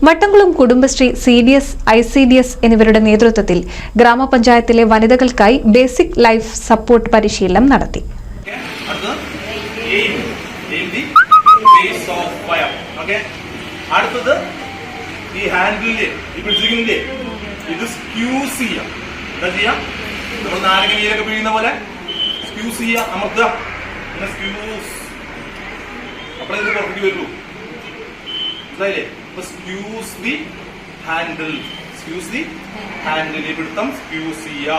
Vattamkulam Kudumbashree CDS ICDS എന്നിവരുടെ നേതൃത്വത്തിൽ ഗ്രാമപഞ്ചായത്തിലെ വനിതകൾക്കായി ബേസിക് ലൈഫ് സപ്പോർട്ട് പരിശീലനം നടത്തി. Squeeze the handle. Squeeze the handle. ഇവിടുത്തെ സ്ക്യൂസ് ചെയ്യുക.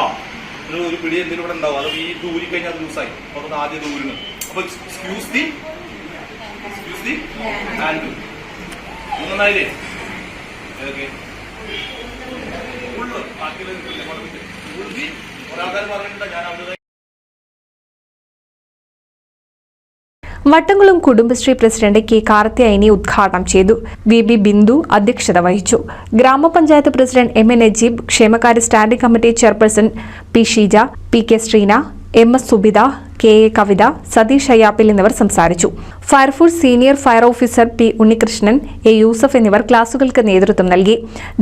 ഒരു പിടി എന്തെങ്കിലും ഇവിടെ ഉണ്ടാവും. അത് ഈ ദൂരി കഴിഞ്ഞാൽ അത് ലൂസായി. അപ്പൊ ആദ്യം ദൂരുന്നു. അപ്പൊ സ്ക്യൂസ് ദി ഹാൻഡിൽ. നന്നായില്ലേ? ഓക്കെ. ഫുള്ള് ഒരാൾക്കാർ പറഞ്ഞിട്ടുണ്ട് ഞാൻ അവിടെ. Vattamkulam Kudumbashree president K. കാർത്തിയായനി ഉദ്ഘാടനം ചെയ്തു. VB ബിന്ദു അധ്യക്ഷത വഹിച്ചു. ഗ്രാമപഞ്ചായത്ത് പ്രസിഡന്റ് M. നജീബ്, ക്ഷേമകാര്യ standing committee chairperson P. Sheeja, P. K. Sreena, MS. Subitha, K. A. Kavitha, Satheesh അയ്യാപ്പിൽ എന്നിവർ സംസാരിച്ചു. Fire force senior fire officer P. Unnikrishnan, A. Yusuf എന്നിവർ ക്ലാസുകൾക്ക് നേതൃത്വം നൽകി.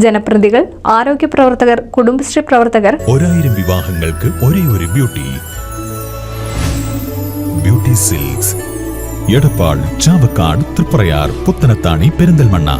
ജനപ്രതിനിധികൾ, ആരോഗ്യ പ്രവർത്തകർ, കുടുംബശ്രീ പ്രവർത്തകർ. 1000 വിവാഹങ്ങൾക്ക് ഒരേ ഒരു ബ്യൂട്ടി സിൽക്സ്, എടപ്പാൾ, ചാവക്കാട്, തൃപ്രയാർ, പുത്തനത്താണി, പെരിന്തൽമണ്ണ.